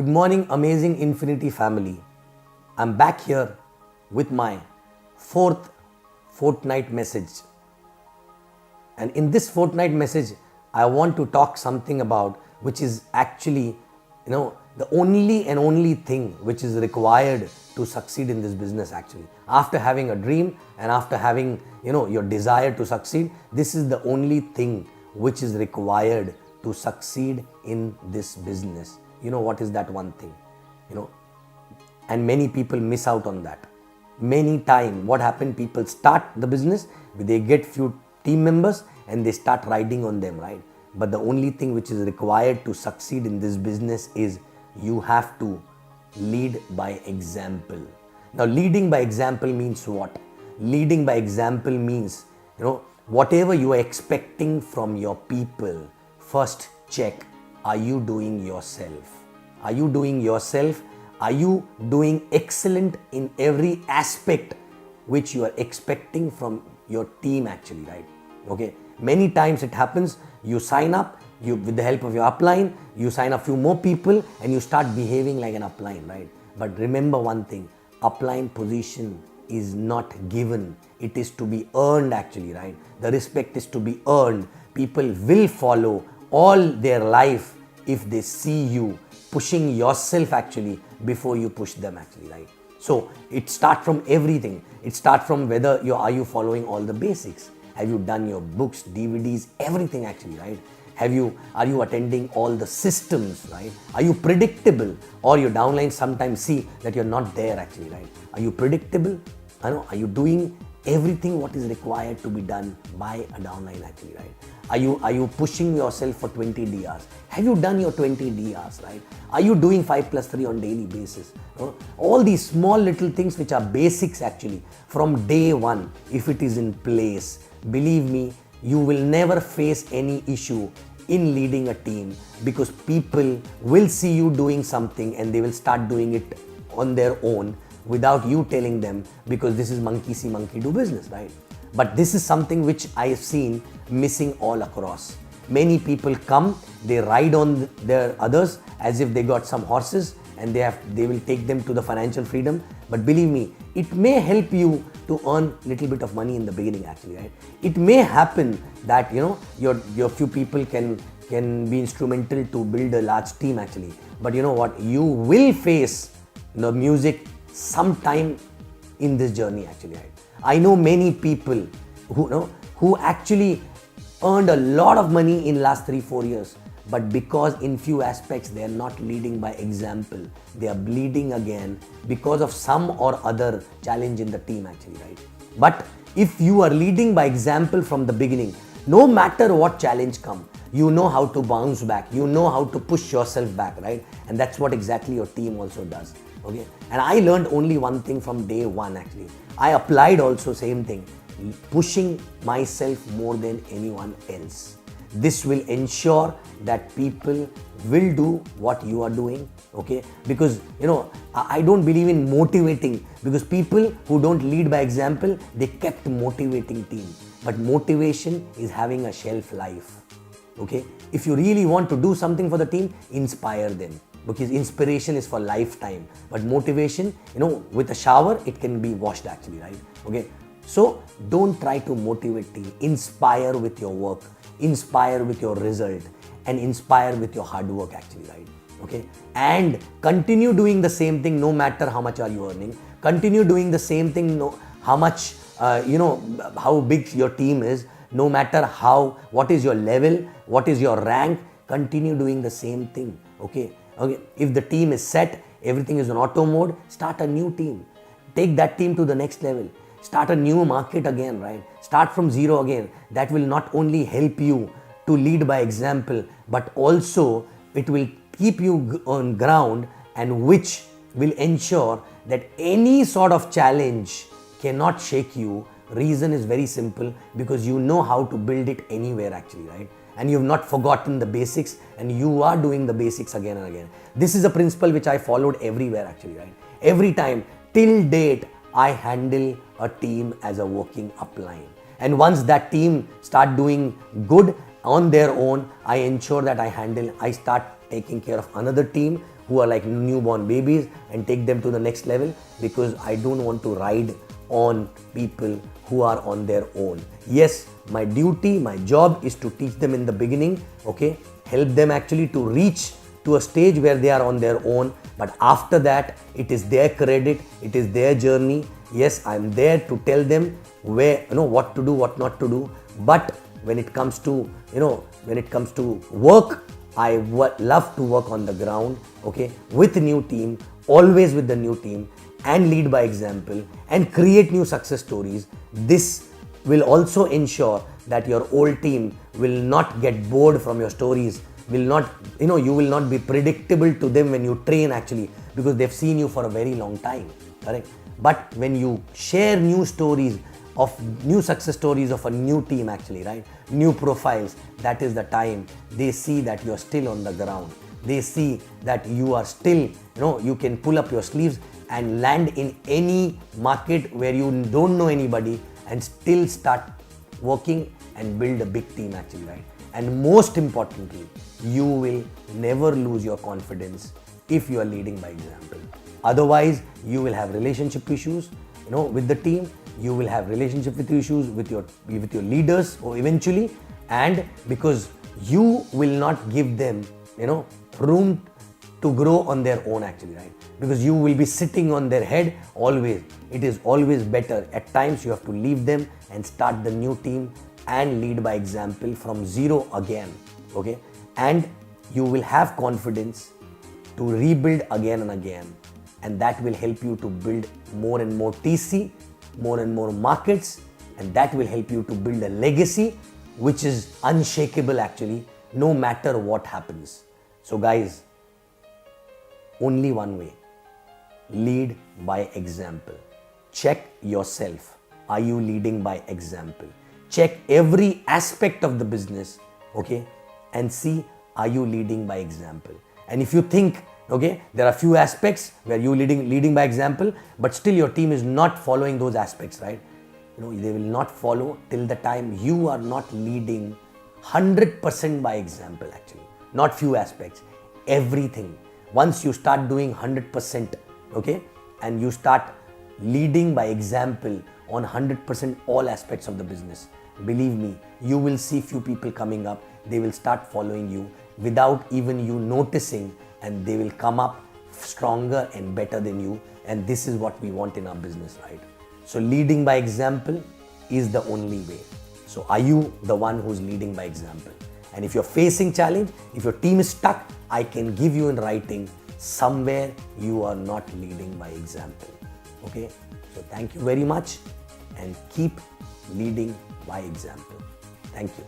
Good morning, amazing Infinity family. I'm back here with my fourth fortnight message. And in this fortnight message, I want to talk something about which is actually, the only thing which is required to succeed in this business actually. After having a dream and after having, your desire to succeed, this is the only thing which is required to succeed in this business. You know what is that one thing? And many people miss out on that. Many time what happened, people start the business, they get few team members and they start riding on them, right? But the only thing which is required to succeed in this business is you have to lead by example. Now leading by example means what? Leading by example means, whatever you are expecting from your people, first check, are you doing yourself? Are you doing yourself? Are you doing excellent in every aspect which you are expecting from your team actually, right? Okay. Many times it happens, you sign up, with the help of your upline, you sign up few more people and you start behaving like an upline, right? But remember one thing, upline position is not given. It is to be earned actually, right? The respect is to be earned. People will follow all their life if they see you pushing yourself actually before you push them actually, right? So it starts from everything. It starts from whether are you following all the basics? Have you done your books, DVDs, everything actually, right? Are you attending all the systems, right? Are you predictable? Or your downline sometimes see that you're not there actually, right? Are you predictable? Are you doing everything what is required to be done by a downline actually, right? Are you pushing yourself for 20 DRs? Have you done your 20 DRs, right? Are you doing 5+3 on daily basis? All these small little things which are basics actually from day one, if it is in place, believe me, you will never face any issue in leading a team because people will see you doing something and they will start doing it on their own without you telling them, because this is monkey see, monkey do business, right? But this is something which I have seen missing all across. Many people come, they ride on their others as if they got some horses and they will take them to the financial freedom. But believe me, it may help you to earn little bit of money in the beginning actually, right? It may happen that, your few people can be instrumental to build a large team actually. But you know what? You will face the music sometime in this journey actually, right? I know many people who actually earned a lot of money in last 3-4 years, but because in few aspects they are not leading by example, they are bleeding again because of some or other challenge in the team actually, right? But if you are leading by example from the beginning, no matter what challenge come, you know how to bounce back, you know how to push yourself back, right? And that's what exactly your team also does. Okay, and I learned only one thing from day one actually. I applied also same thing, pushing myself more than anyone else. This will ensure that people will do what you are doing, okay? Because, I don't believe in motivating, because people who don't lead by example, they kept motivating team. But motivation is having a shelf life, okay? If you really want to do something for the team, inspire them. Because inspiration is for lifetime, but motivation, with a shower, it can be washed actually, right? Okay. So don't try to motivate team. Inspire with your work, inspire with your result, and inspire with your hard work actually, right? Okay. And continue doing the same thing no matter how much are you earning. Continue doing the same thing how much, how big your team is, no matter what is your level, what is your rank, continue doing the same thing, okay? Okay, if the team is set, everything is on auto mode, start a new team. Take that team to the next level. Start a new market again, right? Start from zero again. That will not only help you to lead by example, but also it will keep you on ground, and which will ensure that any sort of challenge cannot shake you. Reason is very simple, because you know how to build it anywhere actually, right? And you have not forgotten the basics, and you are doing the basics again and again. This is a principle which I followed everywhere actually, right? Every time, till date, I handle a team as a working upline. And once that team start doing good on their own, I ensure that I start taking care of another team who are like newborn babies and take them to the next level, because I don't want to ride on people who are on their own. Yes, my duty, my job is to teach them in the beginning, okay, help them actually to reach to a stage where they are on their own. But after that, it is their credit, it is their journey. Yes, I'm there to tell them where, what to do, what not to do. But when it comes to, work, I love to work on the ground, okay, with new team, always with the new team, and lead by example and create new success stories. This will also ensure that your old team will not get bored from your stories, will not, you will not be predictable to them when you train actually, because they've seen you for a very long time, correct? But when you share new stories of new success stories of a new team actually, right? New profiles, that is the time they see that you're still on the ground. They see that you are still, you can pull up your sleeves and land in any market where you don't know anybody and still start working and build a big team actually, right? And most importantly, you will never lose your confidence if you are leading by example. Otherwise, you will have relationship issues, with the team. You will have relationship issues with your leaders or eventually, and because you will not give them, room to grow on their own actually, right? Because you will be sitting on their head always. It is always better. At times you have to leave them and start the new team and lead by example from zero again, okay? And you will have confidence to rebuild again and again, and that will help you to build more and more TC, more and more markets, and that will help you to build a legacy which is unshakable actually, no matter what happens. So guys, only one way: lead by example. Check yourself. Are you leading by example? Check every aspect of the business, okay, and see, are you leading by example? And if you think, okay, there are few aspects where you leading by example, but still your team is not following those aspects, right? They will not follow till the time you are not leading 100% by example actually. Not few aspects, everything. Once you start doing 100%, okay, and you start leading by example on 100% all aspects of the business, believe me, you will see few people coming up. They will start following you without even you noticing, and they will come up stronger and better than you. And this is what we want in our business, right? So leading by example is the only way. So are you the one who's leading by example? And if you're facing challenge, if your team is stuck, I can give you in writing somewhere you are not leading by example. Okay? So thank you very much, and keep leading by example. Thank you.